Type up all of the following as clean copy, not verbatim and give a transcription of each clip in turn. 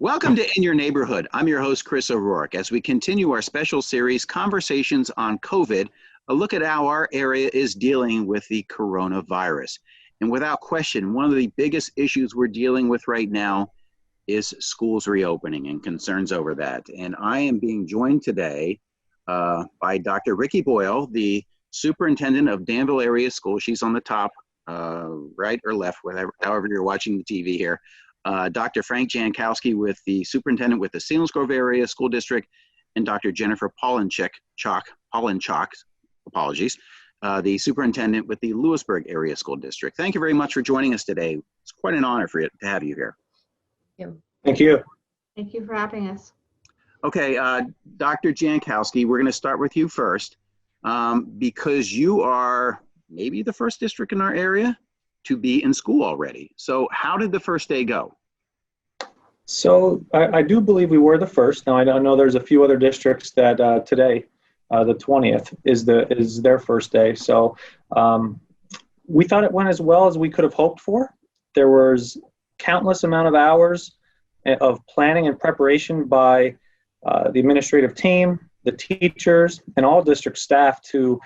Welcome to In Your Neighborhood. I'm your host, Chris O'Rourke. As we continue our special series, Conversations on COVID, a look at how our area is dealing with the coronavirus. And without question, one of the biggest issues we're dealing with right now is schools reopening and concerns over that. And I am being joined today by Dr. Ricky Boyle, the superintendent of Danville Area School. She's on the top, right or left, however you're watching the TV here. Dr. Frank Jankowski with the superintendent with the Selinsgrove Area School District, and Dr. Jennifer Polinchak, apologies, the superintendent with the Lewisburg Area School District. Thank you very much for joining us today. It's quite an honor to have you here. Thank you. Thank you for having us. Okay, Dr. Jankowski, we're going to start with you first because you are maybe the first district in our area to be in school already. So how did the first day go? So I do believe we were the first. Now I know there's a few other districts that today, the 20th, is their first day. So we thought it went as well as we could have hoped for. There was countless amount of hours of planning and preparation by the administrative team, the teachers, and all district staff to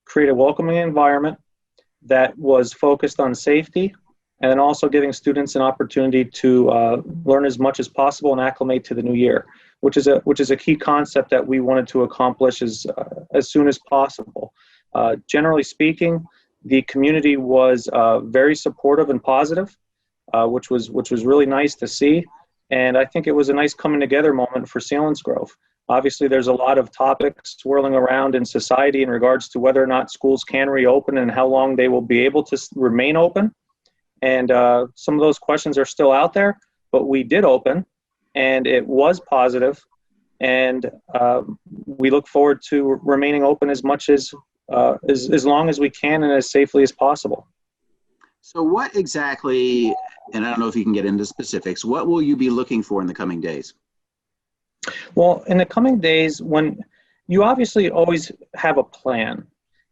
create a welcoming environment that was focused on safety, and then also giving students an opportunity to learn as much as possible and acclimate to the new year, which is a key concept that we wanted to accomplish as soon as possible. Generally speaking, the community was very supportive and positive, which was really nice to see, and I think it was a nice coming together moment for Selinsgrove. Obviously, there's a lot of topics swirling around in society in regards to whether or not schools can reopen and how long they will be able to remain open. And some of those questions are still out there, but we did open, and it was positive. And we look forward to remaining open as much as long as we can and as safely as possible. So what exactly, and I don't know if you can get into specifics, what will you be looking for in the coming days? Well, in the coming days, when you obviously always have a plan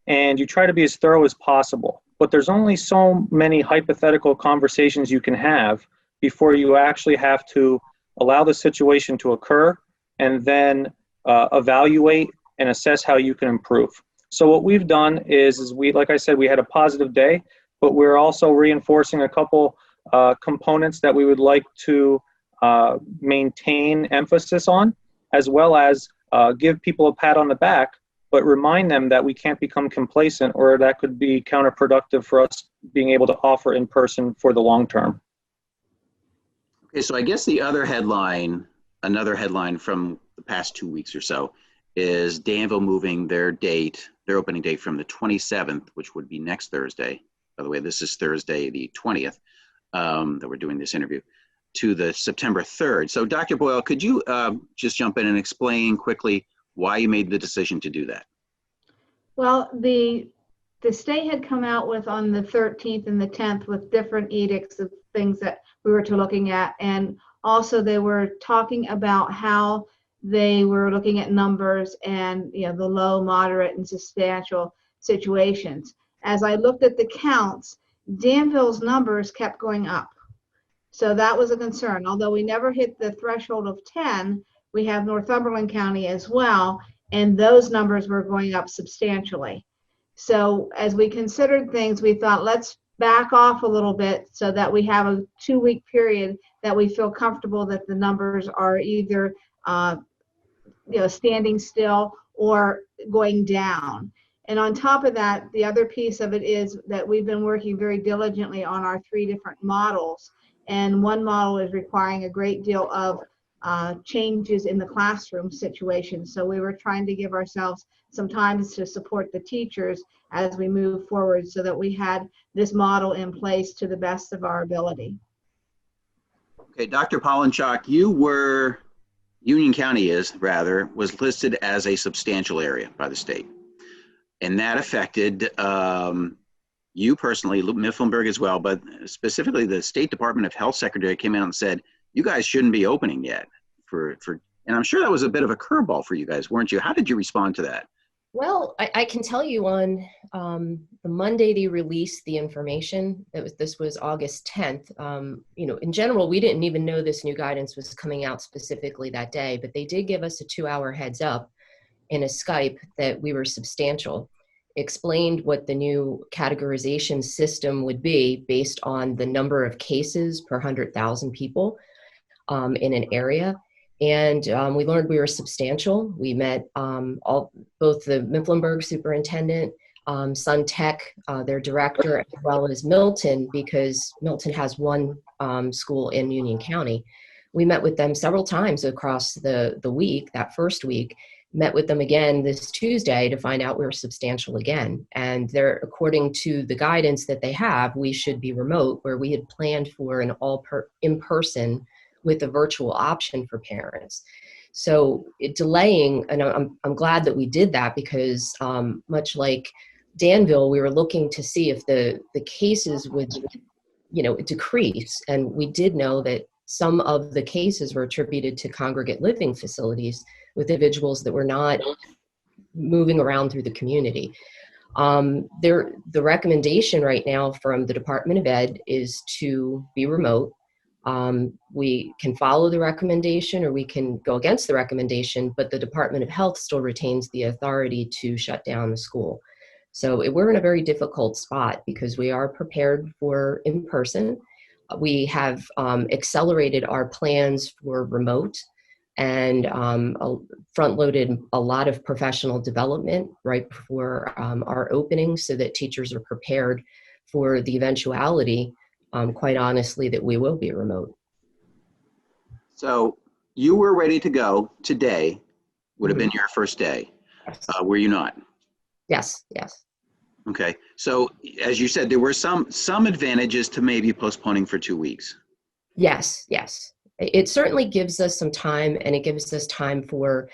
and you try to be as thorough as possible, but there's only so many hypothetical conversations you can have before you actually have to allow the situation to occur and then evaluate and assess how you can improve. So what we've done is we, like I said, we had a positive day, but we're also reinforcing a couple components that we would like to maintain emphasis on, as well as give people a pat on the back, but remind them that we can't become complacent, or that could be counterproductive for us being able to offer in person for the long term. Okay, so I guess the other headline, another headline from the past 2 weeks or so, is Danville moving their opening date from the 27th, which would be next Thursday. By the way, this is Thursday the 20th that we're doing this interview, to the September 3rd. So Dr. Boyle, could you just jump in and explain quickly why you made the decision to do that? Well, the state had come out with on the 13th and the 10th with different edicts of things that we were looking at. And also they were talking about how they were looking at numbers and the low, moderate, and substantial situations. As I looked at the counts, Danville's numbers kept going up. So that was a concern. Although we never hit the threshold of 10, we have Northumberland County as well, and those numbers were going up substantially. So as we considered things, we thought, let's back off a little bit so that we have a 2-week period that we feel comfortable that the numbers are either standing still or going down. And on top of that, the other piece of it is that we've been working very diligently on our 3 different models. And one model is requiring a great deal of changes in the classroom situation. So we were trying to give ourselves some time to support the teachers as we move forward so that we had this model in place to the best of our ability. Okay, Dr. Polinchak, Union County was listed as a substantial area by the state. And that affected you personally, Mifflinburg as well, but specifically the State Department of Health Secretary came out and said, you guys shouldn't be opening yet. And I'm sure that was a bit of a curveball for you guys, weren't you? How did you respond to that? Well, I can tell you on the Monday they released the information. This was August 10th. In general, we didn't even know this new guidance was coming out specifically that day, but they did give us a 2-hour heads up in a Skype that we were substantial, explained what the new categorization system would be based on the number of cases per 100,000 people in an area. And we learned we were substantial. We met both the Mifflinburg superintendent, Sun Tech, their director, as well as Milton, because Milton has one school in Union County. We met with them several times across the week, that first week, met with them again this Tuesday to find out we were substantial again. And they're, according to the guidance that they have, we should be remote, where we had planned for an in-person with a virtual option for parents. So delaying, and I'm glad that we did that, because much like Danville, we were looking to see if the cases would, decrease. And we did know that some of the cases were attributed to congregate living facilities with individuals that were not moving around through the community. The recommendation right now from the Department of Ed is to be remote. We can follow the recommendation or we can go against the recommendation, but the Department of Health still retains the authority to shut down the school. So we're in a very difficult spot because we are prepared for in-person. We have accelerated our plans for remote and front-loaded a lot of professional development right before our opening so that teachers are prepared for the eventuality, quite honestly, that we will be remote. So you were ready to go today, would have been your first day. Yes. Were you not? Yes. Okay. So as you said, there were some advantages to maybe postponing for 2 weeks. Yes. It certainly gives us some time, and it gives us time for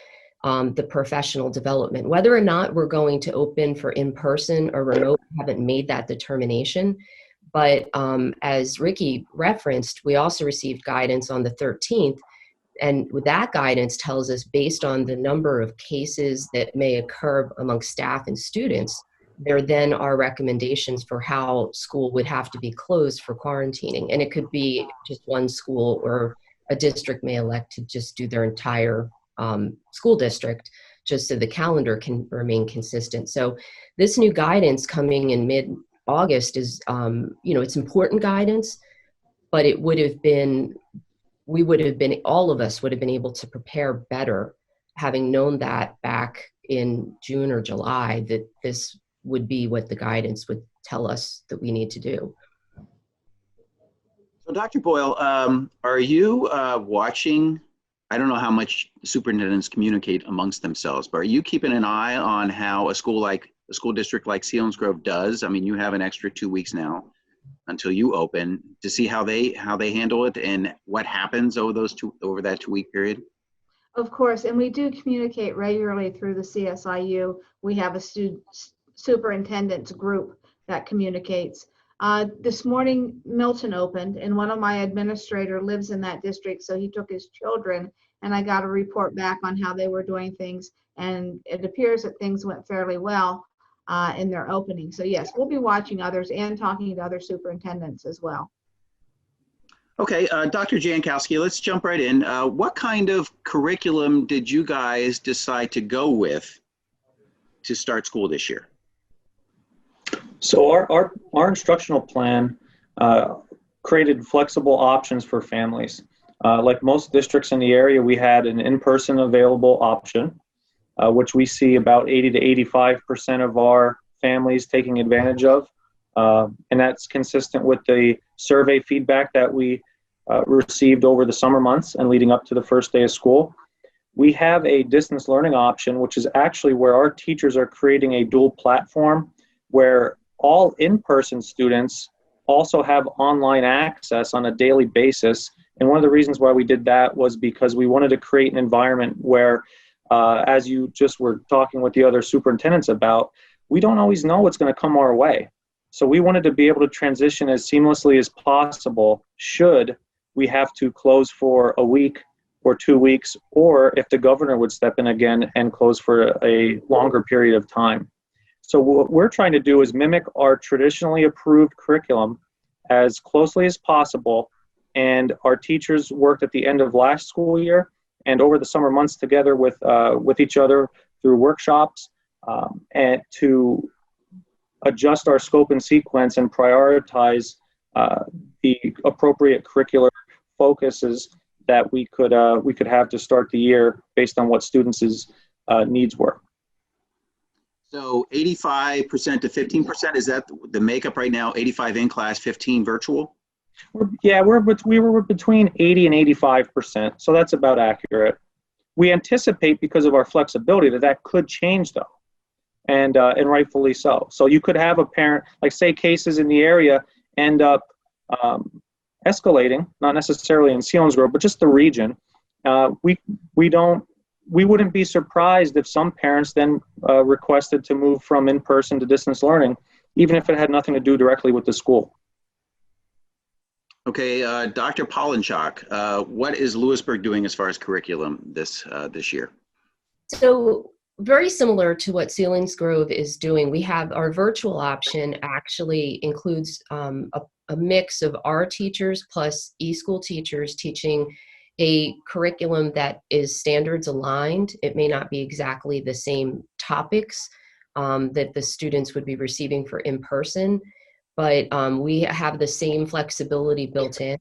the professional development. Whether or not we're going to open for in-person or remote, we haven't made that determination. But as Ricky referenced, we also received guidance on the 13th. And that guidance tells us, based on the number of cases that may occur among staff and students, there then are recommendations for how school would have to be closed for quarantining. And it could be just one school, or a district may elect to just do their entire school district, just so the calendar can remain consistent. So this new guidance coming in mid-August is, it's important guidance, but it would have been, all of us would have been able to prepare better, having known that back in June or July, that this would be what the guidance would tell us that we need to do. So Dr. Boyle, are you watching? I don't know how much superintendents communicate amongst themselves, but are you keeping an eye on how a school district like Selinsgrove does? I mean, you have an extra 2 weeks now until you open, to see how they handle it and what happens over that 2 week period? Of course, and we do communicate regularly through the CSIU. We have a superintendent's group that communicates. This morning, Milton opened, and one of my administrator lives in that district, so he took his children, and I got a report back on how they were doing things, and it appears that things went fairly well in their opening. So yes, we'll be watching others and talking to other superintendents as well. Okay, Dr. Jankowski, let's jump right in. What kind of curriculum did you guys decide to go with to start school this year? So our instructional plan created flexible options for families. Like most districts in the area, we had an in-person available option, which we see about 80 to 85% of our families taking advantage of. And that's consistent with the survey feedback that we received over the summer months and leading up to the first day of school. We have a distance learning option, which is actually where our teachers are creating a dual platform where all in-person students also have online access on a daily basis. And one of the reasons why we did that was because we wanted to create an environment where, as you just were talking with the other superintendents about, we don't always know what's going to come our way. So we wanted to be able to transition as seamlessly as possible should we have to close for a week for 2 weeks, or if the governor would step in again and close for a longer period of time. So what we're trying to do is mimic our traditionally approved curriculum as closely as possible. And our teachers worked at the end of last school year and over the summer months together with each other through workshops and to adjust our scope and sequence and prioritize the appropriate curricular focuses that we could have to start the year based on what students' needs were. So 85% to 15%, is that the makeup right now? 85 in class, 15 virtual? We were between 80 and 85%, so that's about accurate. We anticipate, because of our flexibility, that could change though, and rightfully so. So you could have a parent, like say cases in the area end up escalating, not necessarily in Selinsgrove, but just the region. We wouldn't be surprised if some parents then requested to move from in-person to distance learning, even if it had nothing to do directly with the school. Okay, Dr. Polinchak, what is Lewisburg doing as far as curriculum this year? So very similar to what Selinsgrove is doing. We have our virtual option actually includes a mix of our teachers plus e-school teachers teaching a curriculum that is standards aligned. It may not be exactly the same topics that the students would be receiving for in-person, but we have the same flexibility built in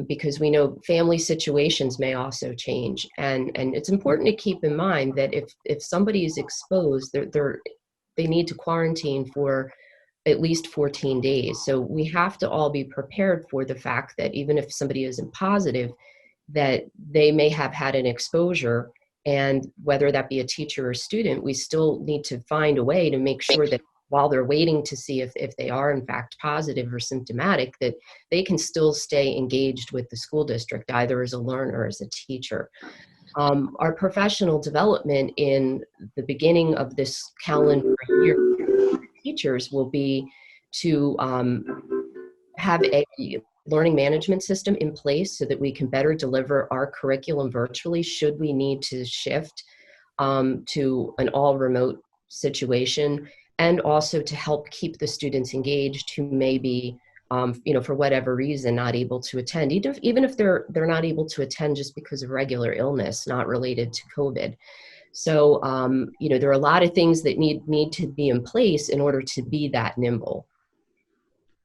because we know family situations may also change. And it's important to keep in mind that if somebody is exposed, they need to quarantine for at least 14 days. So we have to all be prepared for the fact that even if somebody isn't positive, that they may have had an exposure, and whether that be a teacher or student, we still need to find a way to make sure that while they're waiting to see if they are in fact positive or symptomatic, that they can still stay engaged with the school district, either as a learner or as a teacher. Our professional development in the beginning of this calendar year, teachers will be to have a learning management system in place so that we can better deliver our curriculum virtually should we need to shift to an all remote situation, and also to help keep the students engaged who may be for whatever reason not able to attend, even if they're not able to attend just because of regular illness not related to COVID. So there are a lot of things that need to be in place in order to be that nimble.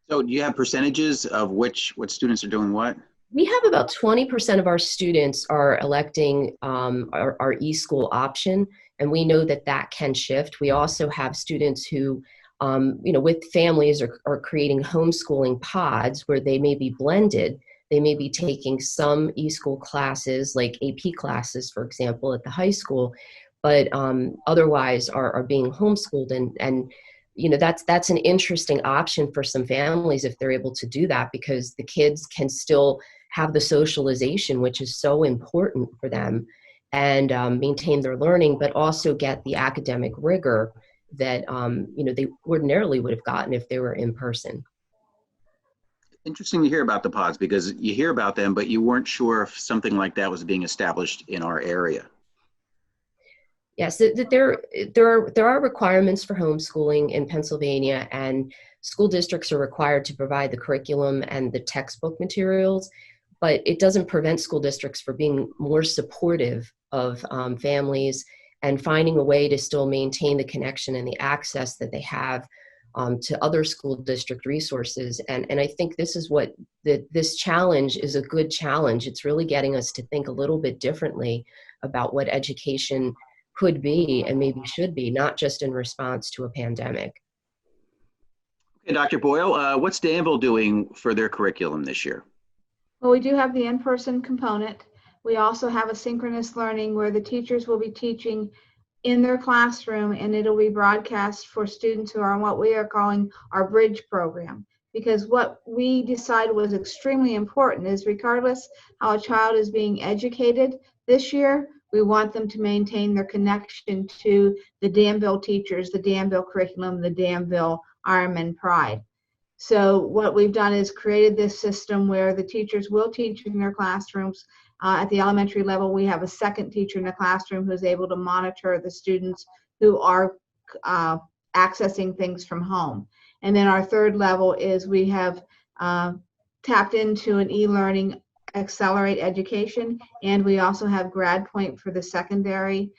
So do you have percentages of what students are doing what? We have about 20% of our students are electing our e-school option, and we know that can shift. We also have students who, with families are creating homeschooling pods where they may be blended. They may be taking some e-school classes, like AP classes, for example, at the high school, but otherwise are being homeschooled. And that's an interesting option for some families if they're able to do that, because the kids can still have the socialization, which is so important for them, and maintain their learning, but also get the academic rigor that they ordinarily would have gotten if they were in person. Interesting to hear about the pods, because you hear about them, but you weren't sure if something like that was being established in our area. Yes, there are requirements for homeschooling in Pennsylvania, and school districts are required to provide the curriculum and the textbook materials, but it doesn't prevent school districts from being more supportive of families and finding a way to still maintain the connection and the access that they have to other school district resources. And I think this is what this challenge is, a good challenge. It's really getting us to think a little bit differently about what education could be and maybe should be, not just in response to a pandemic. Okay, Dr. Boyle, what's Danville doing for their curriculum this year? Well, we do have the in-person component. We also have a synchronous learning where the teachers will be teaching in their classroom, and it'll be broadcast for students who are on what we are calling our bridge program. Because what we decided was extremely important is, regardless how a child is being educated this year, we want them to maintain their connection to the Danville teachers, the Danville curriculum, the Danville Ironman Pride. So what we've done is created this system where the teachers will teach in their classrooms At the elementary level, we have a second teacher in the classroom who's able to monitor the students who are accessing things from home. And then our third level is we have tapped into an e-learning accelerate education, and we also have grad point for the secondary,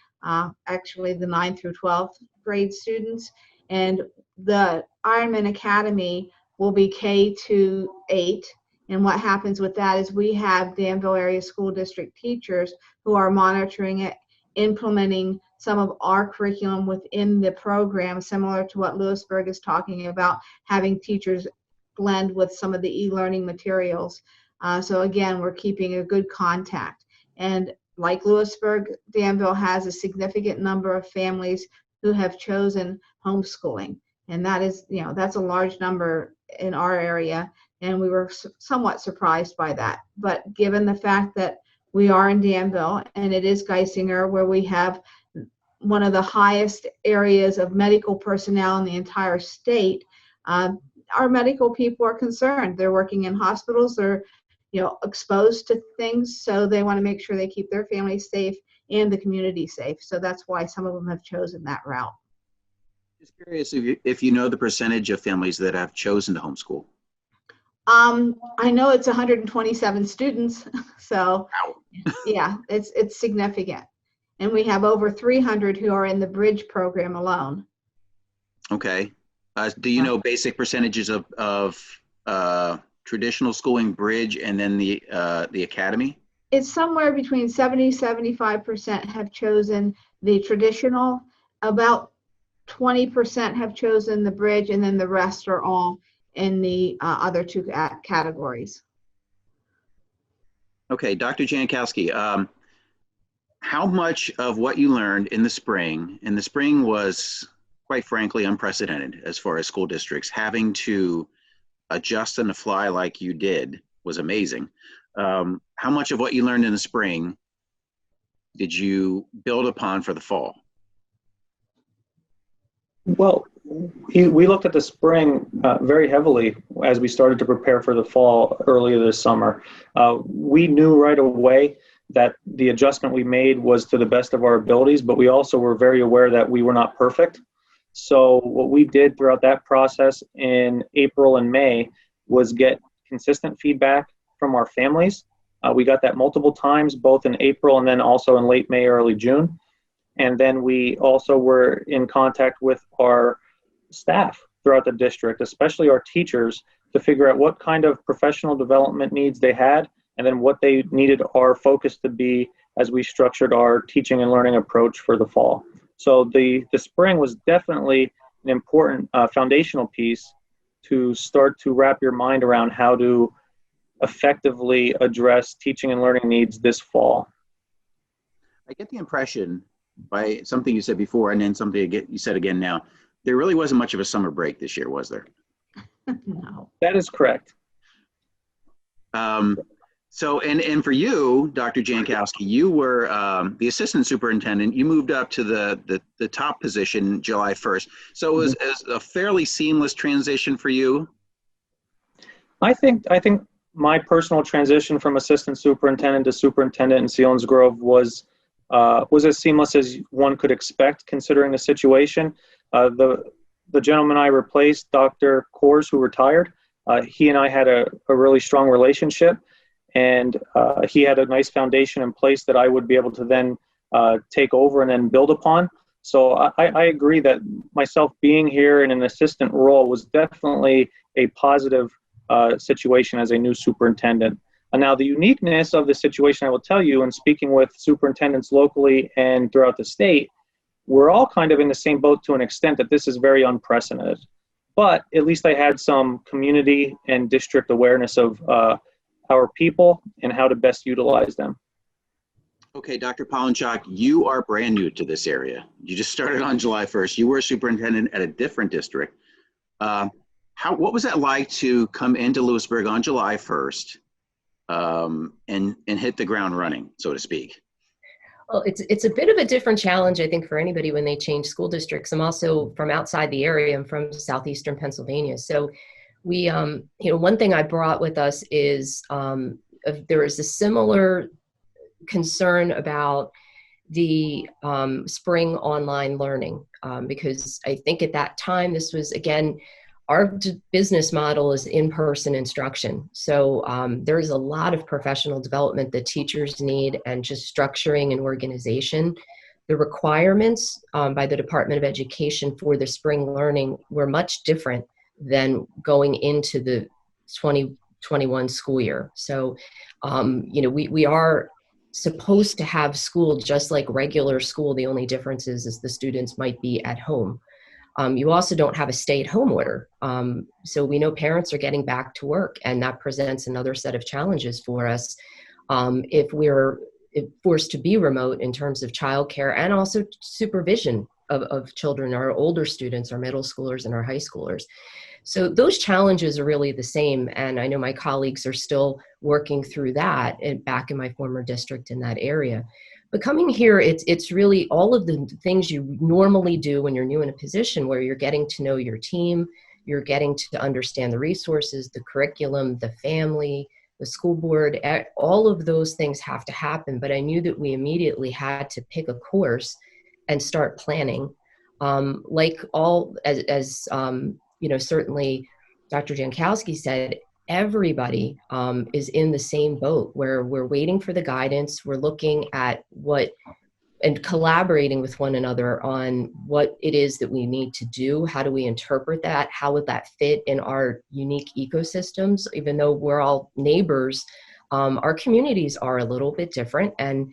actually the 9th through 12th grade students. And the Ironman Academy will be K-8. And what happens with that is we have Danville area school district teachers who are monitoring it, implementing some of our curriculum within the program, similar to what Lewisburg is talking about, having teachers blend with some of the e-learning materials. So again, we're keeping a good contact. And like Lewisburg, Danville has a significant number of families who have chosen homeschooling. And that is, that's a large number in our area. And we were somewhat surprised by that. But given the fact that we are in Danville and it is Geisinger, where we have one of the highest areas of medical personnel in the entire state, our medical people are concerned. They're working in hospitals, they're exposed to things, so they want to make sure they keep their families safe and the community safe. So that's why some of them have chosen that route. Just curious if you know the percentage of families that have chosen to homeschool. I know it's 127 students, so Wow. Yeah, it's significant. And we have over 300 who are in the Bridge program alone. Okay. Do you know basic percentages of traditional schooling, Bridge, and then the academy? It's somewhere between 70-75% have chosen the traditional, about 20% have chosen the Bridge, and then the rest are all in the other two categories. Okay, Dr. Jankowski, how much of what you learned in the spring, and the spring was quite frankly unprecedented as far as school districts having to adjust on the fly like you did, was amazing. How much of what you learned in the spring did you build upon for the fall? Well, we looked at the spring very heavily as we started to prepare for the fall earlier this summer. We knew right away that the adjustment we made was to the best of our abilities, but we also were very aware that we were not perfect. So what we did throughout that process in April and May was get consistent feedback from our families. We got that multiple times, both in April and then also in late May, early June. And then we also were in contact with our staff throughout the district, especially our teachers, to figure out what kind of professional development needs they had, and then what they needed our focus to be as we structured our teaching and learning approach for the fall. So the spring was definitely an important foundational piece to start to wrap your mind around how to effectively address teaching and learning needs this fall. I get the impression by something you said before and then something you said again now, there really wasn't much of a summer break this year, was there? No. That is correct. So, and for you, Dr. Jankowski, you were the assistant superintendent. You moved up to the top position July 1st. So it was a fairly seamless transition for you? I think my personal transition from assistant superintendent to superintendent in Selinsgrove was as seamless as one could expect, considering the situation. The gentleman I replaced, Dr. Kors, who retired, he and I had a really strong relationship, and he had a nice foundation in place that I would be able to then take over and then build upon. So I agree that myself being here in an assistant role was definitely a positive situation as a new superintendent. And now the uniqueness of the situation, I will tell you, in speaking with superintendents locally and throughout the state, we're all kind of in the same boat to an extent that this is very unprecedented. But at least I had some community and district awareness of our people and how to best utilize them. Okay, Dr. Polinchak, you are brand new to this area. You just started on July 1st. You were a superintendent at a different district. What was that like to come into Lewisburg on July 1st and hit the ground running, so to speak? Well, it's a bit of a different challenge, I think, for anybody when they change school districts. I'm also from outside the area. I'm from southeastern Pennsylvania. So we, one thing I brought with us is there is a similar concern about the spring online learning, because I think at that time, this was, again, our business model is in-person instruction. So there is a lot of professional development that teachers need, and just structuring and organization. The requirements by the Department of Education for the spring learning were much different than going into the 2021 school year. So, we are supposed to have school just like regular school. The only difference is the students might be at home. You also don't have a stay-at-home order. So we know parents are getting back to work, and that presents another set of challenges for us if we're forced to be remote in terms of childcare and also supervision of children, our older students, our middle schoolers, and our high schoolers. So those challenges are really the same, and I know my colleagues are still working through that back in my former district in that area. But coming here, it's really all of the things you normally do when you're new in a position, where you're getting to know your team, you're getting to understand the resources, the curriculum, the family, the school board. All of those things have to happen. But I knew that we immediately had to pick a course and start planning. Certainly Dr. Jankowski said, everybody is in the same boat, where we're waiting for the guidance. We're looking at and collaborating with one another on what it is that we need to do. How do we interpret that? How would that fit in our unique ecosystems? Even though we're all neighbors, our communities are a little bit different. And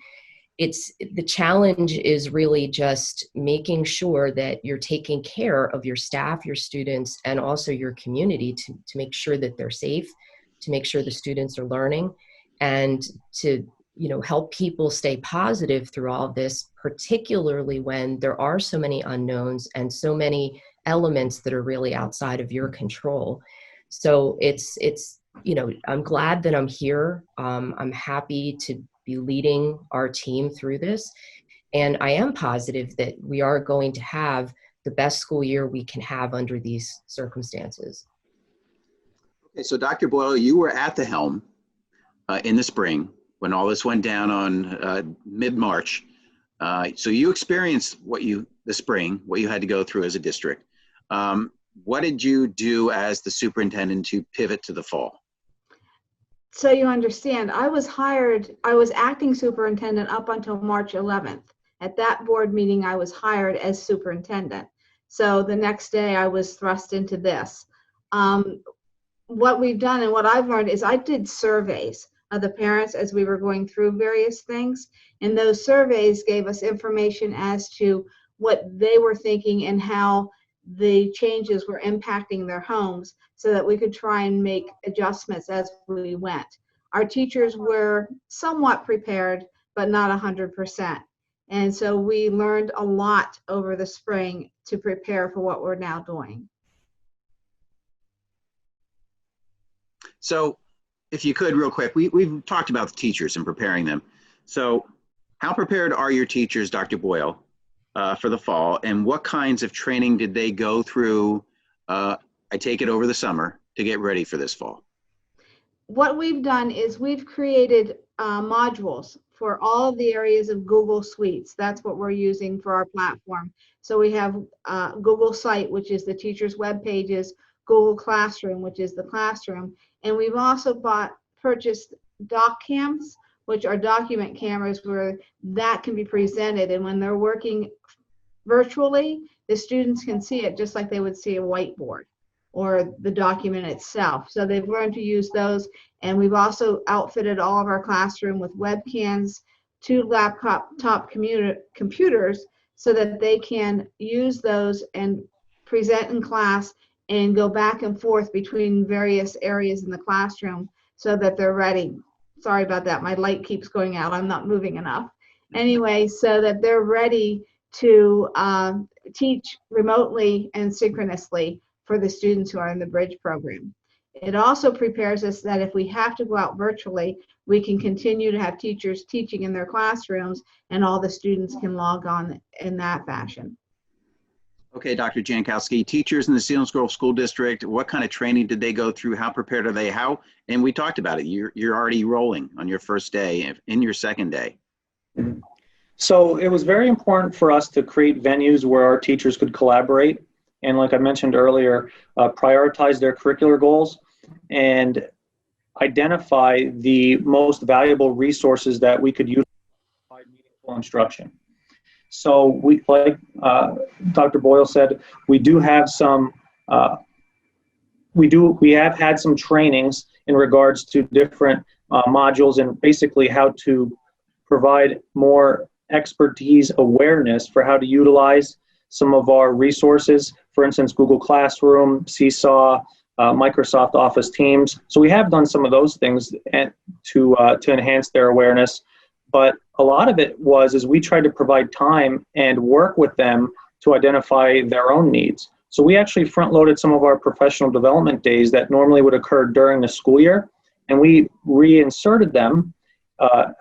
the challenge is really just making sure that you're taking care of your staff, your students, and also your community to make sure that they're safe, to make sure the students are learning, and to help people stay positive through all of this, particularly when there are so many unknowns and so many elements that are really outside of your control. So I'm glad that I'm here. I'm happy to be leading our team through this. And I am positive that we are going to have the best school year we can have under these circumstances. Okay, so Dr. Boyle, you were at the helm in the spring when all this went down on mid-March. So you experienced the spring, what you had to go through as a district. What did you do as the superintendent to pivot to the fall? So you understand, I was acting superintendent up until March 11th. At that board meeting, I was hired as superintendent. So the next day I was thrust into this. What we've done and what I've learned is I did surveys of the parents as we were going through various things. And those surveys gave us information as to what they were thinking and how the changes were impacting their homes, so that we could try and make adjustments as we went. Our teachers were somewhat prepared, but not 100%. And so we learned a lot over the spring to prepare for what we're now doing. So if you could, real quick, we've talked about the teachers and preparing them. So how prepared are your teachers, Dr. Boyle, for the fall, and what kinds of training did they go through, I take it over the summer, to get ready for this fall? What we've done is we've created modules for all of the areas of Google Suites. That's what we're using for our platform. So we have Google Site, which is the teachers' web pages, Google Classroom, which is the classroom, and we've also purchased doc cams, which are document cameras where that can be presented, and when they're working virtually, the students can see it just like they would see a whiteboard or the document itself. So they've learned to use those, and we've also outfitted all of our classroom with webcams, 2 laptop computers, so that they can use those and present in class and go back and forth between various areas in the classroom so that they're ready. Sorry about that, my light keeps going out, I'm not moving enough. Anyway, so that they're ready to teach remotely and synchronously for the students who are in the Bridge program. It also prepares us that if we have to go out virtually, we can continue to have teachers teaching in their classrooms and all the students can log on in that fashion. Okay, Dr. Jankowski, teachers in the Selinsgrove School District, what kind of training did they go through? How prepared are they? And we talked about it, you're already rolling on your first day, in your second day. So it was very important for us to create venues where our teachers could collaborate. And like I mentioned earlier, prioritize their curricular goals and identify the most valuable resources that we could use to provide meaningful instruction. So we, like Dr. Boyle said, we do have some, we have had some trainings in regards to different modules and basically how to provide more expertise awareness for how to utilize some of our resources, for instance, Google Classroom, Seesaw, Microsoft Office Teams. So we have done some of those things to enhance their awareness. But a lot of it is we tried to provide time and work with them to identify their own needs. So we actually front-loaded some of our professional development days that normally would occur during the school year, and we reinserted them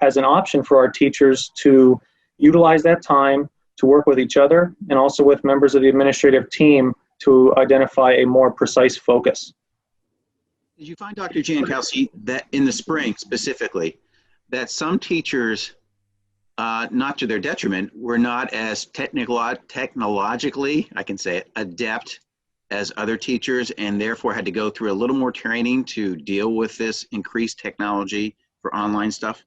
as an option for our teachers to utilize that time to work with each other and also with members of the administrative team to identify a more precise focus. Did you find, Dr. Jankowski, that in the spring specifically, that some teachers, not to their detriment, were not as technologically, I can say it, adept as other teachers, and therefore had to go through a little more training to deal with this increased technology for online stuff?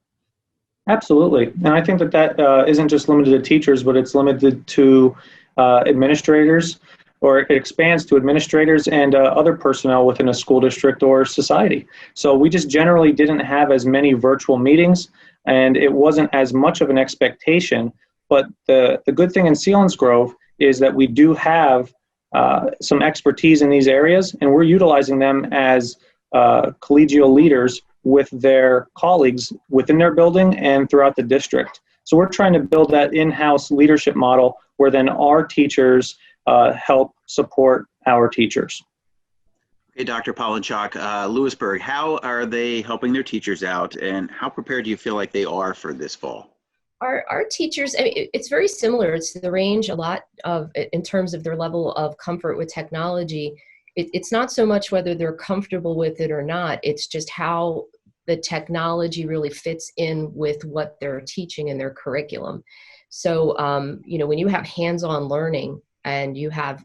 Absolutely. And I think that isn't just limited to teachers, but it's limited to administrators, or it expands to administrators and other personnel within a school district or society. So we just generally didn't have as many virtual meetings, and it wasn't as much of an expectation. But the good thing in Selinsgrove is that we do have some expertise in these areas, and we're utilizing them as collegial leaders with their colleagues within their building and throughout the district. So we're trying to build that in-house leadership model where then our teachers help support our teachers. Okay, Dr. Pollinchak, Lewisburg, how are they helping their teachers out, and how prepared do you feel like they are for this fall? Our teachers, I mean, it's very similar. It's the range a lot of, in terms of their level of comfort with technology. It's not so much whether they're comfortable with it or not, it's just how the technology really fits in with what they're teaching in their curriculum. So, when you have hands-on learning and you have,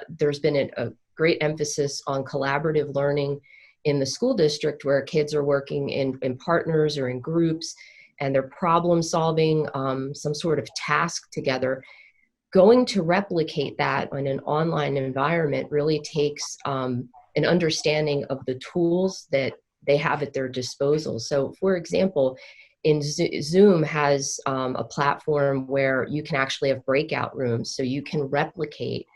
there's been a great emphasis on collaborative learning in the school district where kids are working in partners or in groups and they're problem solving some sort of task together. Going to replicate that in an online environment really takes an understanding of the tools that they have at their disposal. So for example, Zoom has a platform where you can actually have breakout rooms, so you can replicate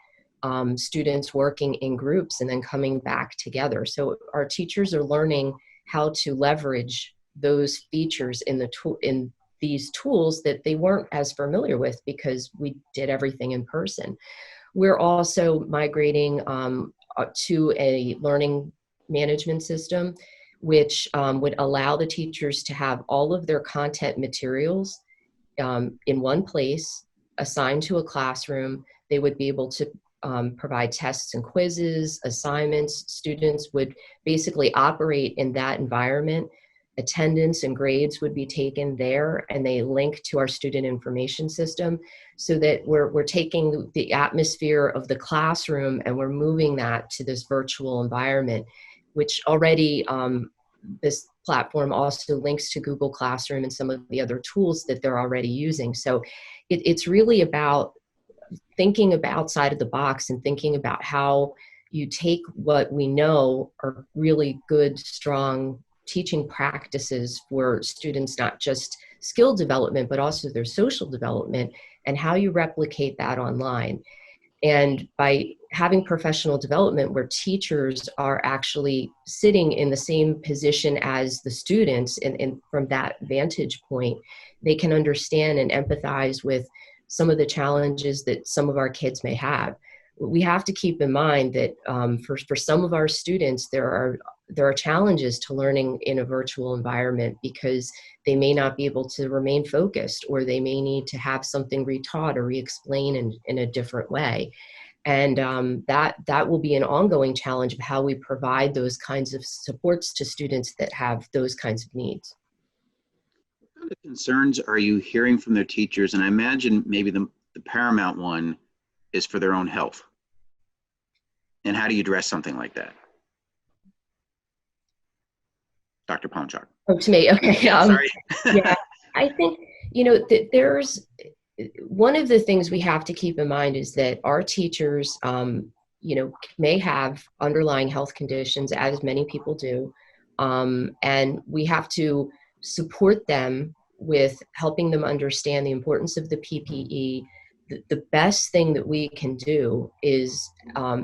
students working in groups and then coming back together. So our teachers are learning how to leverage those features in these tools that they weren't as familiar with because we did everything in person. We're also migrating to a learning management system, which would allow the teachers to have all of their content materials in one place, assigned to a classroom. They would be able to provide tests and quizzes, assignments. Students would basically operate in that environment. Attendance and grades would be taken there, and they link to our student information system, so that we're taking the atmosphere of the classroom and we're moving that to this virtual environment, which already this platform also links to Google Classroom and some of the other tools that they're already using. So it's really about thinking about outside of the box and thinking about how you take what we know are really good, strong teaching practices for students, not just skill development, but also their social development, and how you replicate that online. And by having professional development where teachers are actually sitting in the same position as the students, and from that vantage point, they can understand and empathize with some of the challenges that some of our kids may have. We have to keep in mind that for some of our students, there are challenges to learning in a virtual environment because they may not be able to remain focused, or they may need to have something retaught or re-explained in a different way. And that will be an ongoing challenge of how we provide those kinds of supports to students that have those kinds of needs. What kind of concerns are you hearing from their teachers? And I imagine maybe the paramount one is for their own health. And how do you address something like that? Dr. Ponchak. Oh, to me, okay. Sorry. Yeah, I think, there's one of the things we have to keep in mind is that our teachers, may have underlying health conditions, as many people do, and we have to support them with helping them understand the importance of the PPE. The best thing that we can do is,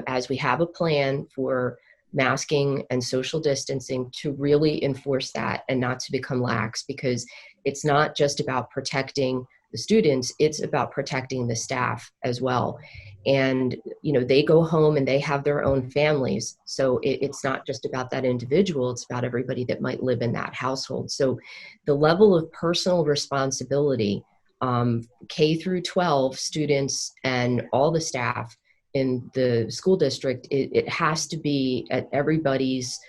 as we have a plan for masking and social distancing, to really enforce that and not to become lax, because it's not just about protecting the students, it's about protecting the staff as well. And, they go home and they have their own families. So it's not just about that individual, it's about everybody that might live in that household. So the level of personal responsibility, K through 12 students and all the staff in the school district, it has to be at everybody's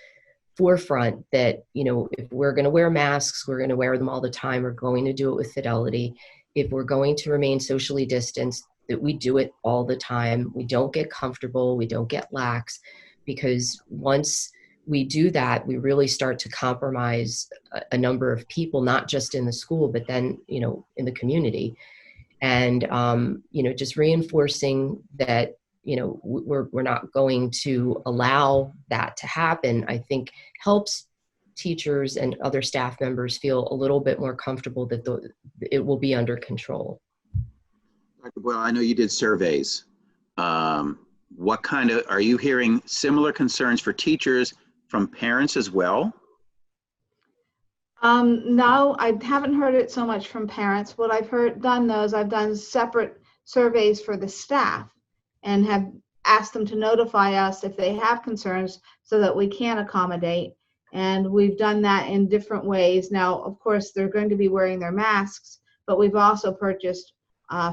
forefront that, if we're going to wear masks, we're going to wear them all the time. We're going to do it with fidelity. If we're going to remain socially distanced, that we do it all the time. We don't get comfortable. We don't get lax, because once we do that, we really start to compromise a number of people, not just in the school, but then, in the community. And, just reinforcing that, we're not going to allow that to happen, I think helps teachers and other staff members feel a little bit more comfortable that it will be under control. Well, I know you did surveys. What kind of, are you hearing similar concerns for teachers from parents as well? No, I haven't heard it so much from parents. What I've I've done separate surveys for the staff and have asked them to notify us if they have concerns so that we can accommodate. And we've done that in different ways. Now, of course, they're going to be wearing their masks, but we've also purchased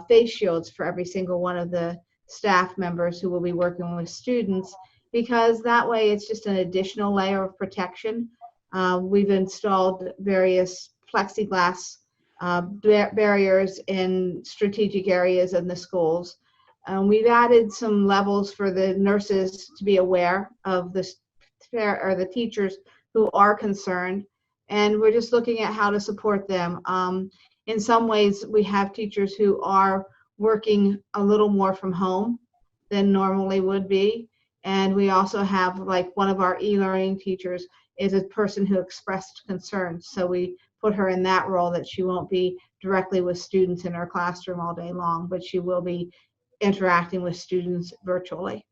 face shields for every single one of the staff members who will be working with students, because that way it's just an additional layer of protection. We've installed various plexiglass barriers in strategic areas in the schools. We've added some levels for the nurses to be aware of the teachers who are concerned, and we're just looking at how to support them. In some ways, we have teachers who are working a little more from home than normally would be, and we also have, like, one of our e-learning teachers is a person who expressed concerns, so we put her in that role, that she won't be directly with students in her classroom all day long, but she will be interacting with students virtually.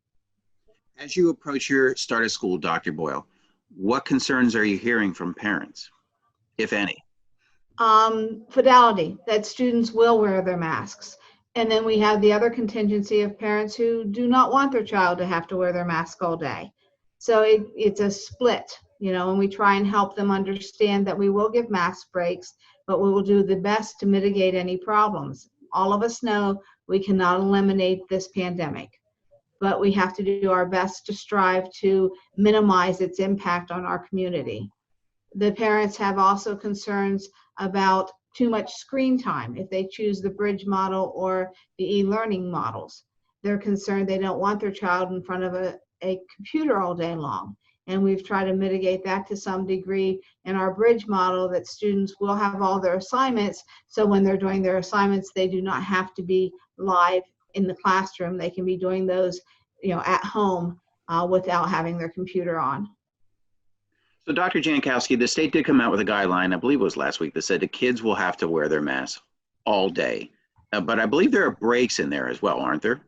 As you approach your start of school, Dr. Boyle, what concerns are you hearing from parents, if any? Fidelity, that students will wear their masks. And then we have the other contingency of parents who do not want their child to have to wear their mask all day. So it's a split, and we try and help them understand that we will give mask breaks, but we will do the best to mitigate any problems. All of us know we cannot eliminate this pandemic, but we have to do our best to strive to minimize its impact on our community. The parents have also concerns about too much screen time if they choose the bridge model or the e-learning models. They're concerned they don't want their child in front of a computer all day long. And we've tried to mitigate that to some degree in our bridge model, that students will have all their assignments. So when they're doing their assignments, they do not have to be live in the classroom. They can be doing those, at home without having their computer on. So Dr. Jankowski, the state did come out with a guideline, I believe it was last week, that said the kids will have to wear their masks all day. But I believe there are breaks in there as well, aren't there?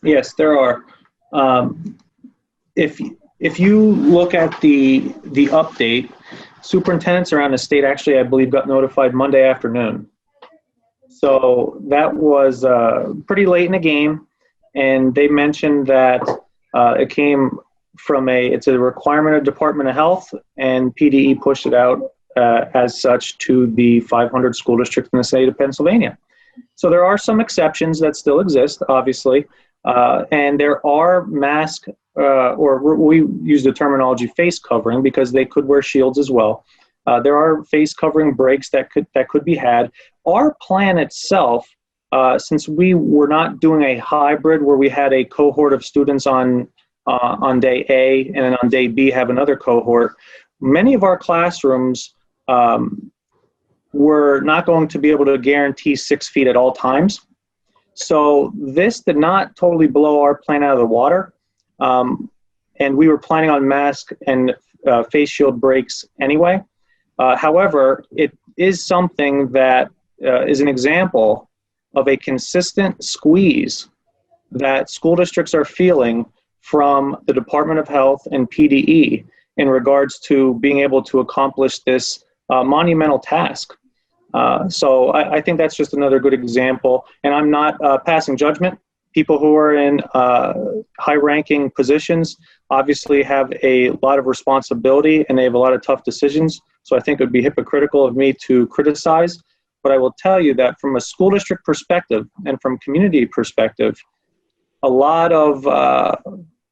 Yes, there are. If you look at the update, superintendents around the state actually, I believe, got notified Monday afternoon. So that was pretty late in the game, and they mentioned that it came from it's a requirement of Department of Health, and PDE pushed it out as such to the 500 school districts in the state of Pennsylvania. So there are some exceptions that still exist, obviously, And there are mask, or we use the terminology face covering because they could wear shields as well. There are face covering breaks that could be had. Our plan itself, since we were not doing a hybrid where we had a cohort of students on day A and then on day B have another cohort, many of our classrooms were not going to be able to guarantee 6 feet at all times. So this did not totally blow our plan out of the water. And we were planning on mask and face shield breaks anyway. However, it is something that is an example of a consistent squeeze that school districts are feeling from the Department of Health and PDE in regards to being able to accomplish this monumental task. So I think that's just another good example. And I'm not passing judgment. People who are in high-ranking positions obviously have a lot of responsibility and they have a lot of tough decisions. So I think it would be hypocritical of me to criticize. But I will tell you that from a school district perspective and from community perspective, a lot of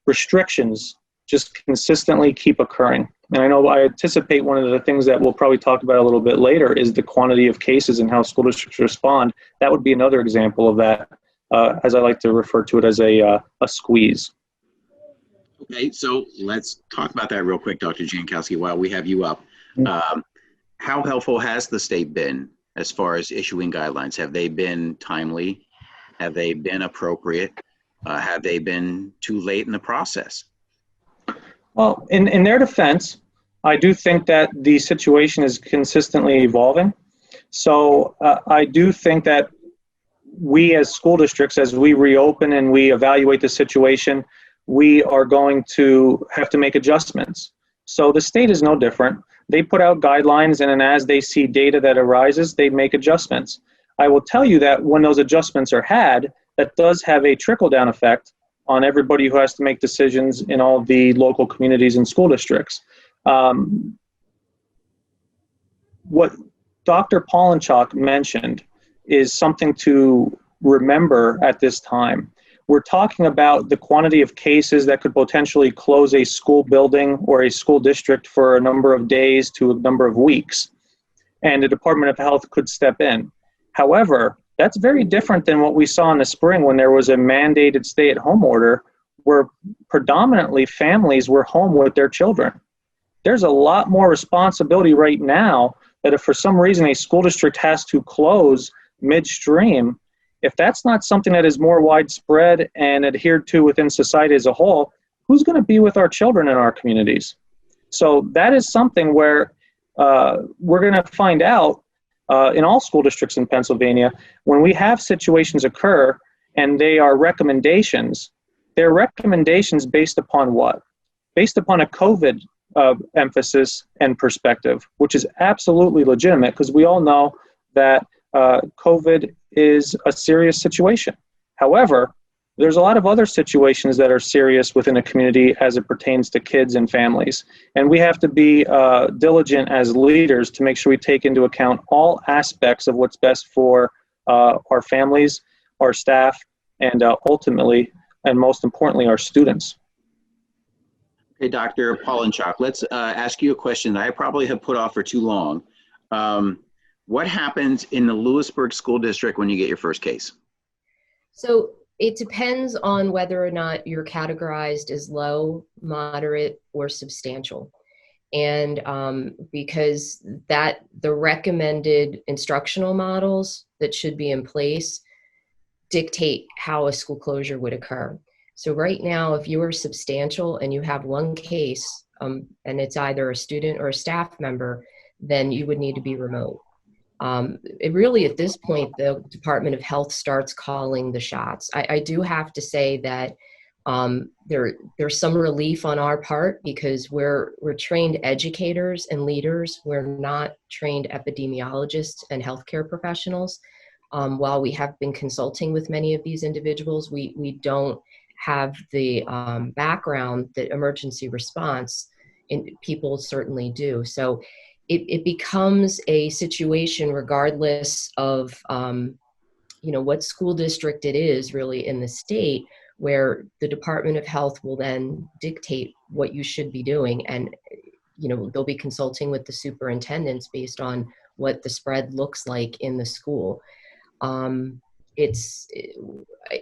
restrictions just consistently keep occurring. And I anticipate one of the things that we'll probably talk about a little bit later is the quantity of cases and how school districts respond. That would be another example of that, as I like to refer to it as a squeeze. Okay, so let's talk about that real quick, Dr. Jankowski, while we have you up. How helpful has the state been as far as issuing guidelines? Have they been timely? Have they been appropriate? Have they been too late in the process? Well, in their defense, I do think that the situation is consistently evolving. So I do think that we as school districts, as we reopen and we evaluate the situation, we are going to have to make adjustments. So the state is no different. They put out guidelines, and then as they see data that arises, they make adjustments. I will tell you that when those adjustments are had, that does have a trickle-down effect on everybody who has to make decisions in all the local communities and school districts. What Dr. Polinchak mentioned is something to remember at this time. We're talking about the quantity of cases that could potentially close a school building or a school district for a number of days to a number of weeks, and the Department of Health could step in. However, that's very different than what we saw in the spring when there was a mandated stay-at-home order where predominantly families were home with their children. There's a lot more responsibility right now that if for some reason a school district has to close midstream, if that's not something that is more widespread and adhered to within society as a whole, who's going to be with our children in our communities? So that is something where we're going to find out in all school districts in Pennsylvania, when we have situations occur and they are recommendations, they're recommendations based upon what? Based upon a COVID emphasis and perspective, which is absolutely legitimate because we all know that COVID is a serious situation. However, there's a lot of other situations that are serious within a community as it pertains to kids and families. And we have to be diligent as leaders to make sure we take into account all aspects of what's best for our families, our staff, and ultimately, and most importantly, our students. Hey, Dr. Polinchak, let's ask you a question that I probably have put off for too long. What happens in the Lewisburg School District when you get your first case? So it depends on whether or not you're categorized as low, moderate, or substantial. And because the recommended instructional models that should be in place dictate how a school closure would occur. So right now, if you are substantial and you have one case and it's either a student or a staff member, then you would need to be remote. It really, at this point, the Department of Health starts calling the shots. I do have to say that there's some relief on our part because we're trained educators and leaders. We're not trained epidemiologists and healthcare professionals. While we have been consulting with many of these individuals, we don't have the background that emergency response people certainly do. So it becomes a situation regardless of what school district it is really in the state, where the Department of Health will then dictate what you should be doing. And, they'll be consulting with the superintendents based on what the spread looks like in the school. I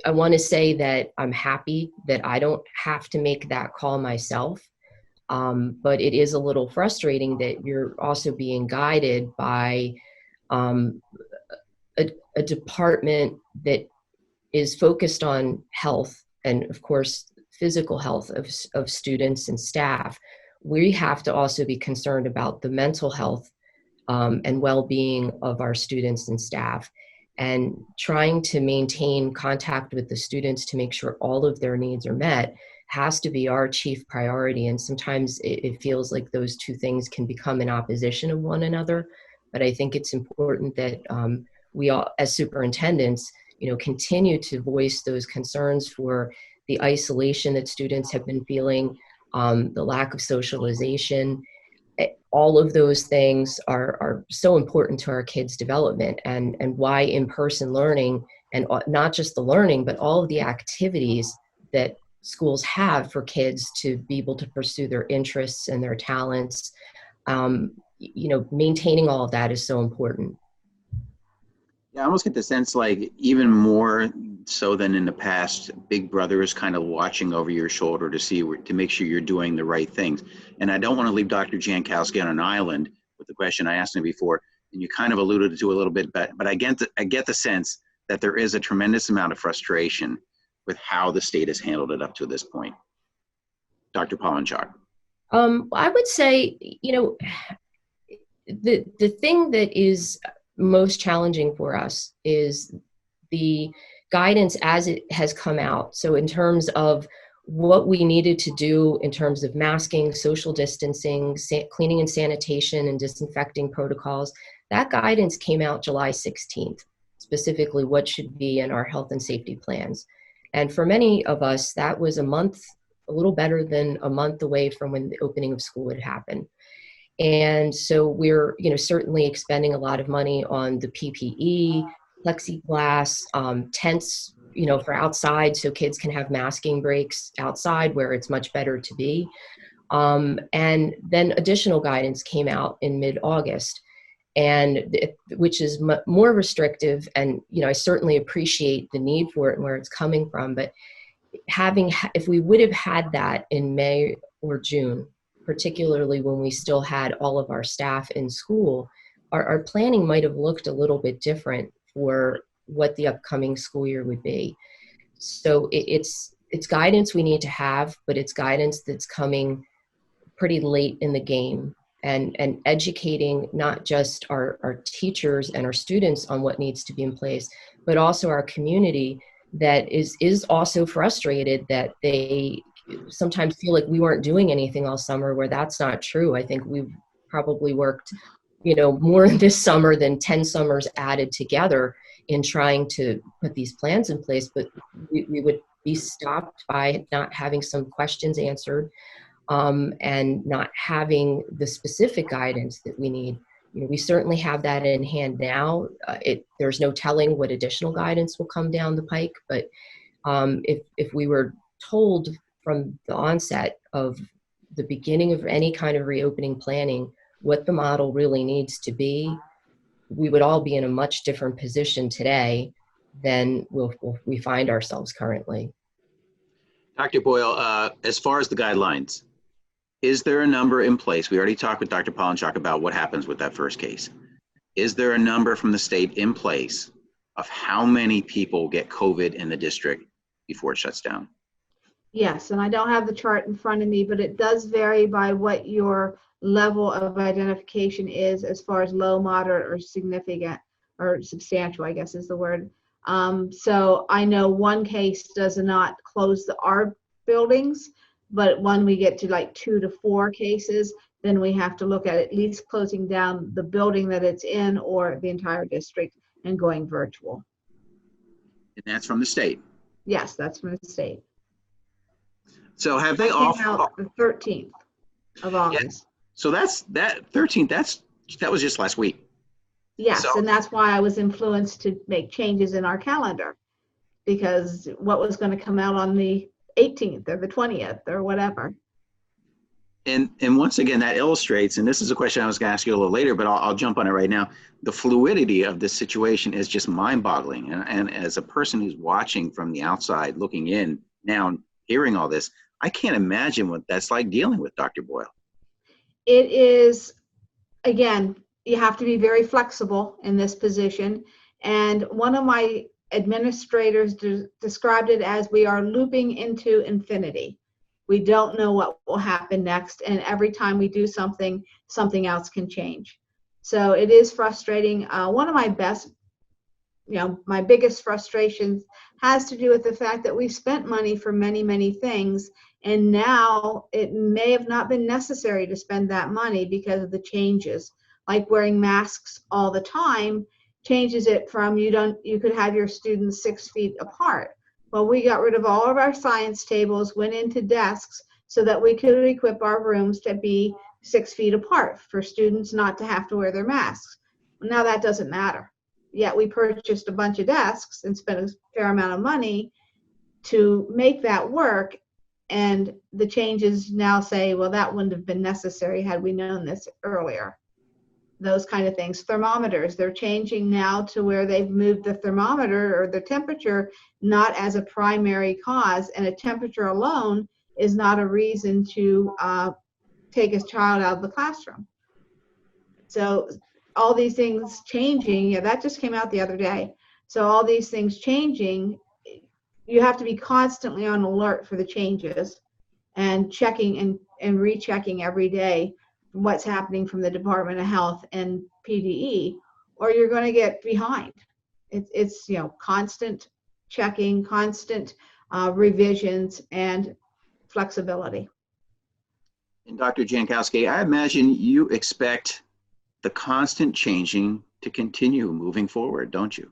want to say that I'm happy that I don't have to make that call myself. But it is a little frustrating that you're also being guided by a department that is focused on health and, of course, physical health of students and staff. We have to also be concerned about the mental health and well-being of our students and staff, and trying to maintain contact with the students to make sure all of their needs are met has to be our chief priority. And sometimes it feels like those two things can become in opposition of one another. But I think it's important that we all, as superintendents, continue to voice those concerns for the isolation that students have been feeling, the lack of socialization. All of those things are so important to our kids' development, and why in-person learning, and not just the learning, but all of the activities that schools have for kids to be able to pursue their interests and their talents. Maintaining all of that is so important. Yeah, I almost get the sense like even more so than in the past, Big Brother is kind of watching over your shoulder to make sure you're doing the right things. And I don't want to leave Dr. Jankowski on an island with the question I asked him before, and you kind of alluded to a little bit, but I get the sense that there is a tremendous amount of frustration with how the state has handled it up to this point. Dr. Polonchak. I would say, the thing that is most challenging for us is the guidance as it has come out. So in terms of what we needed to do in terms of masking, social distancing, cleaning and sanitation, and disinfecting protocols, that guidance came out July 16th, specifically what should be in our health and safety plans. And for many of us, that was a little better than a month away from when the opening of school would happen. And so we're, certainly expending a lot of money on the PPE, plexiglass, tents, for outside, so kids can have masking breaks outside where it's much better to be. And then additional guidance came out in mid-August, which is more restrictive. And, I certainly appreciate the need for it and where it's coming from. But if we would have had that in May or June, particularly when we still had all of our staff in school, our planning might have looked a little bit different for what the upcoming school year would be. So it's guidance we need to have, but it's guidance that's coming pretty late in the game, and educating not just our teachers and our students on what needs to be in place, but also our community that is also frustrated that they sometimes feel like we weren't doing anything all summer, where that's not true. I think we've probably worked, more this summer than 10 summers added together in trying to put these plans in place, but we would be stopped by not having some questions answered, and not having the specific guidance that we need. We certainly have that in hand now. There's no telling what additional guidance will come down the pike, but if we were told from the onset of the beginning of any kind of reopening planning what the model really needs to be, we would all be in a much different position today than we find ourselves currently. Dr. Boyle, as far as the guidelines, is there a number in place? We already talked with Dr. Polonchak about what happens with that first case. Is there a number from the state in place of how many people get COVID in the district before it shuts down? Yes, and I don't have the chart in front of me, but it does vary by what your level of identification is as far as low, moderate, or significant, or substantial, I guess is the word. So I know one case does not close our buildings, but when we get to like 2 to 4 cases, then we have to look at least closing down the building that it's in or the entire district and going virtual. And that's from the state? Yes, that's from the state. So have they all came out the 13th of August? Yeah. So that 13th, that was just last week. Yes, so, and that's why I was influenced to make changes in our calendar. because what was going to come out on the 18th or the 20th or whatever. And once again, that illustrates, and this is a question I was going to ask you a little later, but I'll jump on it right now. The fluidity of this situation is just mind-boggling. And as a person who's watching from the outside, looking in, now hearing all this, I can't imagine what that's like dealing with, Dr. Boyle. It is, again, you have to be very flexible in this position. And one of my administrators described it as we are looping into infinity. We don't know what will happen next, and every time we do something, something else can change. So it is frustrating. One of my my biggest frustrations has to do with the fact that we've spent money for many, many things, and now it may have not been necessary to spend that money because of the changes. Like wearing masks all the time changes it from you could have your students 6 feet apart. Well, we got rid of all of our science tables, went into desks so that we could equip our rooms to be 6 feet apart for students not to have to wear their masks. Now that doesn't matter. Yet we purchased a bunch of desks and spent a fair amount of money to make that work. And the changes now say, well, that wouldn't have been necessary had we known this earlier. Those kind of things. Thermometers, they're changing now to where they've moved the thermometer or the temperature not as a primary cause, and a temperature alone is not a reason to take a child out of the classroom. So all these things changing, yeah, that just came out the other day. So all these things changing, you have to be constantly on alert for the changes and checking and rechecking every day what's happening from the Department of Health and PDE, or you're going to get behind. It's constant checking, constant revisions, and flexibility. And Dr. Jankowski, I imagine you expect the constant changing to continue moving forward, don't you?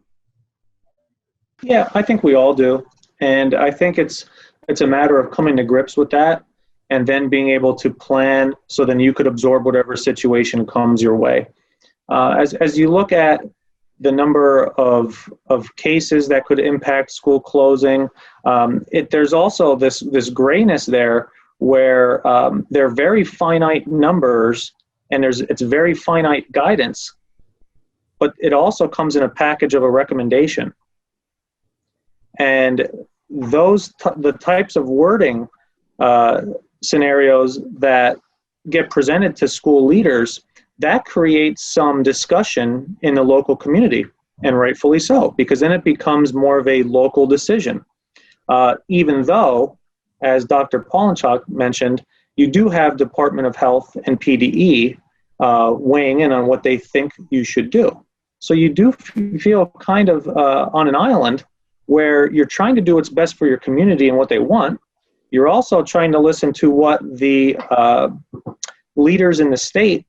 Yeah, I think we all do. And I think it's a matter of coming to grips with that and then being able to plan so then you could absorb whatever situation comes your way. As you look at the number of cases that could impact school closing, there's also this grayness there where there are very finite numbers and it's very finite guidance, but it also comes in a package of a recommendation. And the types of wording scenarios that get presented to school leaders, that creates some discussion in the local community, and rightfully so, because then it becomes more of a local decision. Even though, as Dr. Polinchak mentioned, you do have Department of Health and PDE weighing in on what they think you should do. So you do feel kind of on an island where you're trying to do what's best for your community and what they want. You're also trying to listen to what the leaders in the state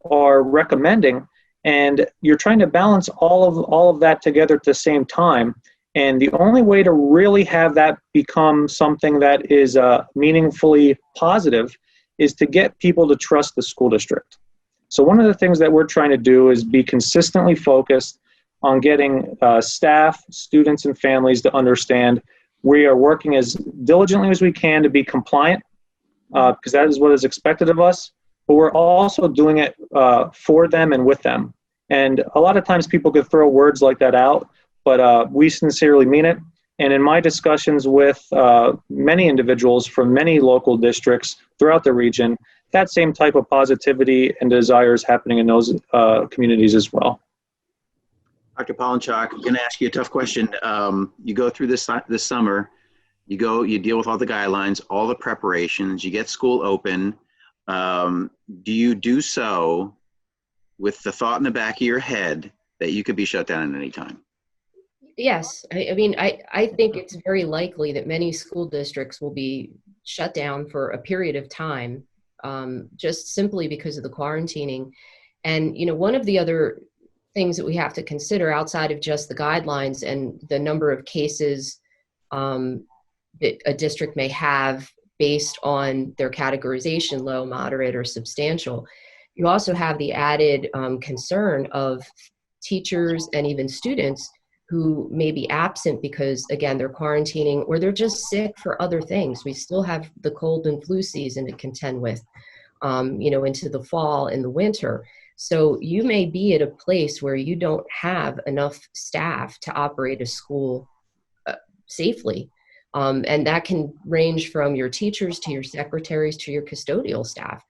are recommending, and you're trying to balance all of that together at the same time. And the only way to really have that become something that is meaningfully positive is to get people to trust the school district. So one of the things that we're trying to do is be consistently focused on getting staff, students, and families to understand we are working as diligently as we can to be compliant, because that is what is expected of us, but we're also doing it for them and with them. And a lot of times people could throw words like that out, but we sincerely mean it. And in my discussions with many individuals from many local districts throughout the region, that same type of positivity and desire is happening in those communities as well. Dr. Polinchak, I'm going to ask you a tough question. You go through this summer, you deal with all the guidelines, all the preparations, you get school open. Do you do so with the thought in the back of your head that you could be shut down at any time? Yes. I mean, I think it's very likely that many school districts will be shut down for a period of time, just simply because of the quarantining. And, one of the other things that we have to consider outside of just the guidelines and the number of cases that a district may have based on their categorization, low, moderate, or substantial, you also have the added concern of teachers and even students who may be absent because, again, they're quarantining or they're just sick for other things. We still have the cold and flu season to contend with, into the fall and the winter. So you may be at a place where you don't have enough staff to operate a school safely. And that can range from your teachers to your secretaries to your custodial staff.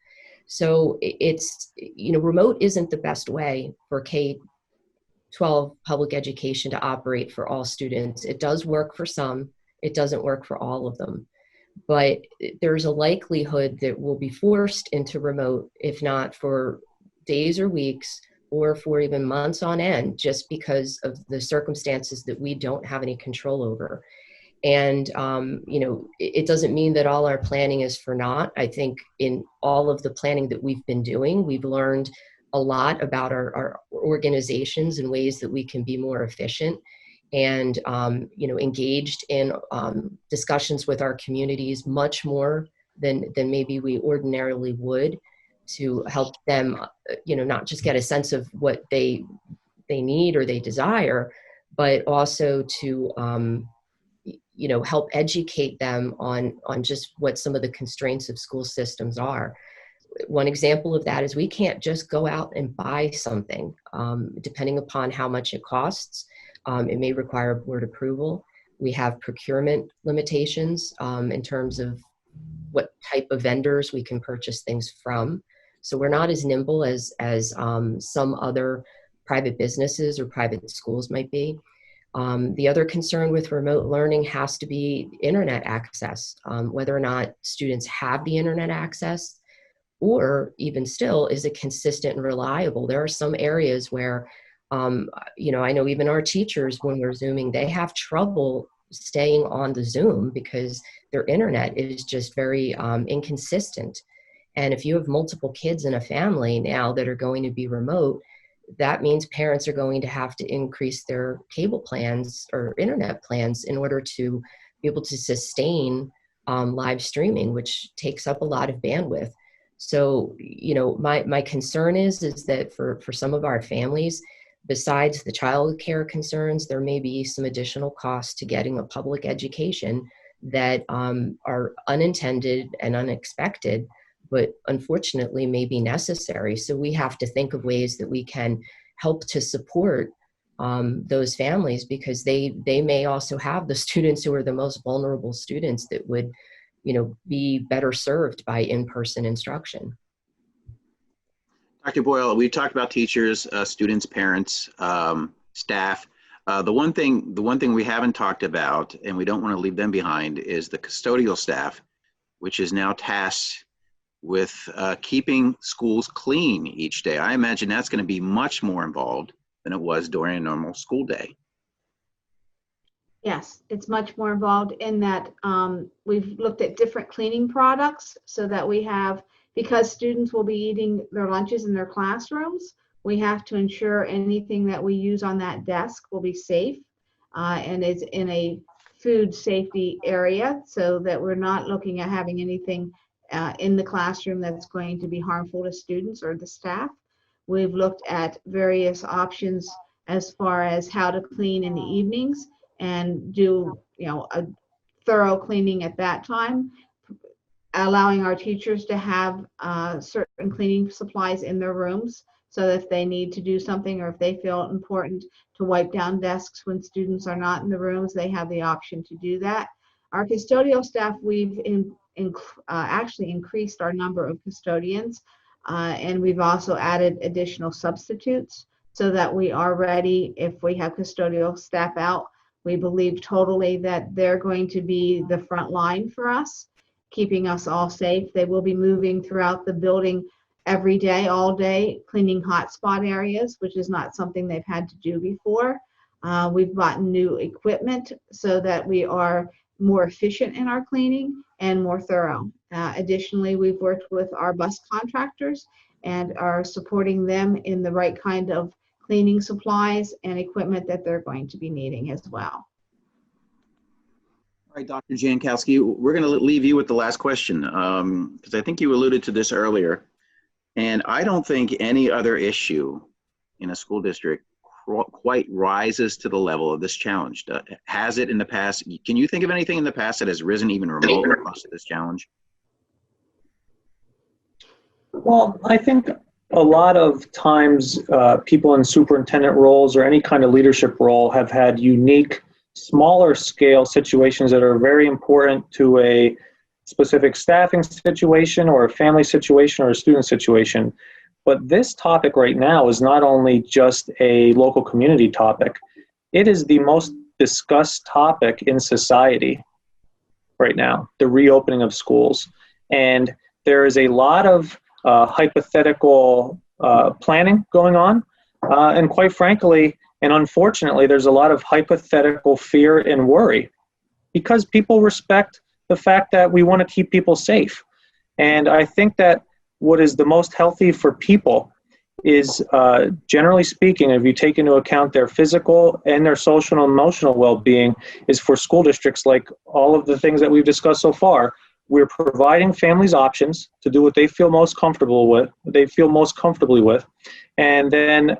So it's, remote isn't the best way for K-12 public education to operate for all students. It does work for some, it doesn't work for all of them. But there's a likelihood that we'll be forced into remote, if not for days or weeks, or for even months on end, just because of the circumstances that we don't have any control over. And, it doesn't mean that all our planning is for naught. I think in all of the planning that we've been doing, we've learned a lot about our organizations and ways that we can be more efficient and, engaged in discussions with our communities much more than maybe we ordinarily would, to help them, not just get a sense of what they need or they desire, but also to, help educate them on just what some of the constraints of school systems are. One example of that is we can't just go out and buy something, depending upon how much it costs. It may require board approval. We have procurement limitations in terms of what type of vendors we can purchase things from. So we're not as nimble as some other private businesses or private schools might be. The other concern with remote learning has to be internet access, whether or not students have the internet access, or even still, is it consistent and reliable? There are some areas where, I know even our teachers, when we're Zooming, they have trouble staying on the Zoom because their internet is just very inconsistent. And if you have multiple kids in a family now that are going to be remote, that means parents are going to have to increase their cable plans or internet plans in order to be able to sustain live streaming, which takes up a lot of bandwidth. So, my concern is that for some of our families, besides the child care concerns, there may be some additional costs to getting a public education that are unintended and unexpected, but unfortunately may be necessary. So we have to think of ways that we can help to support those families, because they may also have the students who are the most vulnerable students that would, be better served by in-person instruction. Dr. Boyle, we talked about teachers, students, parents, staff. The one thing we haven't talked about, and we don't want to leave them behind, is the custodial staff, which is now tasked with keeping schools clean each day. I imagine that's going to be much more involved than it was during a normal school day. Yes, it's much more involved in that we've looked at different cleaning products so that we have, because students will be eating their lunches in their classrooms, we have to ensure anything that we use on that desk will be safe and is in a food safety area, so that we're not looking at having anything in the classroom that's going to be harmful to students or the staff. We've looked at various options as far as how to clean in the evenings and do, a thorough cleaning at that time, allowing our teachers to have certain cleaning supplies in their rooms, so that if they need to do something or if they feel important to wipe down desks when students are not in the rooms, they have the option to do that. Our custodial staff, we've actually increased our number of custodians, and we've also added additional substitutes so that we are ready if we have custodial staff out. We believe totally that they're going to be the front line for us, keeping us all safe. They will be moving throughout the building every day, all day, cleaning hotspot areas, which is not something they've had to do before. We've bought new equipment so that we are more efficient in our cleaning and more thorough. Additionally, we've worked with our bus contractors and are supporting them in the right kind of cleaning supplies and equipment that they're going to be needing as well. All right, Dr. Jankowski, we're going to leave you with the last question, because I think you alluded to this earlier. And I don't think any other issue in a school district quite rises to the level of this challenge? Has it in the past? Can you think of anything in the past that has risen even remotely close to this challenge? Well, I think a lot of times people in superintendent roles or any kind of leadership role have had unique, smaller scale situations that are very important to a specific staffing situation or a family situation or a student situation. But this topic right now is not only just a local community topic, it is the most discussed topic in society right now, the reopening of schools. And there is a lot of hypothetical planning going on. And quite frankly, and unfortunately, there's a lot of hypothetical fear and worry because people respect the fact that we want to keep people safe. And I think that what is the most healthy for people is, generally speaking, if you take into account their physical and their social and emotional well-being, is for school districts, like all of the things that we've discussed so far, we're providing families options to do what they feel most comfortable with, comfortably with, and then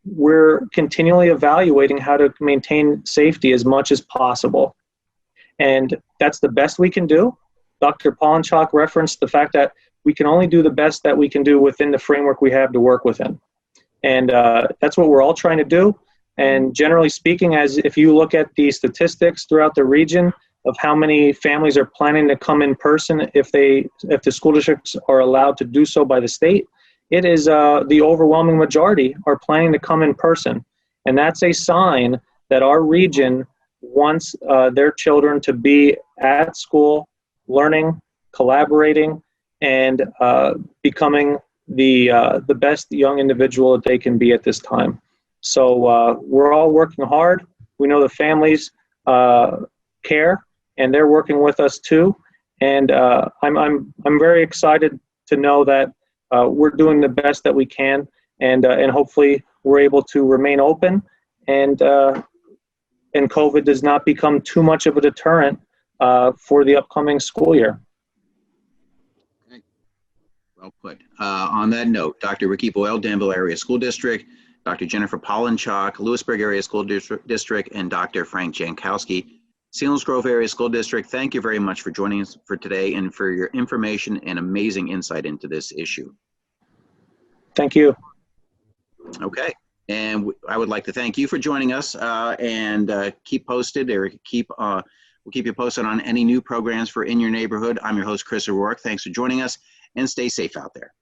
we're continually evaluating how to maintain safety as much as possible. And that's the best we can do. Dr. Polinchak referenced the fact that we can only do the best that we can do within the framework we have to work within. And that's what we're all trying to do. And generally speaking, as if you look at the statistics throughout the region of how many families are planning to come in person if the school districts are allowed to do so by the state, it is the overwhelming majority are planning to come in person. And that's a sign that our region wants their children to be at school, learning, collaborating, and becoming the best young individual that they can be at this time. So we're all working hard. We know the families care, and they're working with us too. And I'm very excited to know that we're doing the best that we can, and hopefully we're able to remain open, and COVID does not become too much of a deterrent for the upcoming school year. Okay. Well put. On that note, Dr. Ricky Boyle, Danville Area School District, Dr. Jennifer Polinchak, Lewisburg Area School District, and Dr. Frank Jankowski, Selinsgrove Area School District, thank you very much for joining us for today and for your information and amazing insight into this issue. Thank you. Okay. And I would like to thank you for joining us and keep posted or we'll keep you posted on any new programs for In Your Neighborhood. I'm your host, Chris O'Rourke. Thanks for joining us and stay safe out there.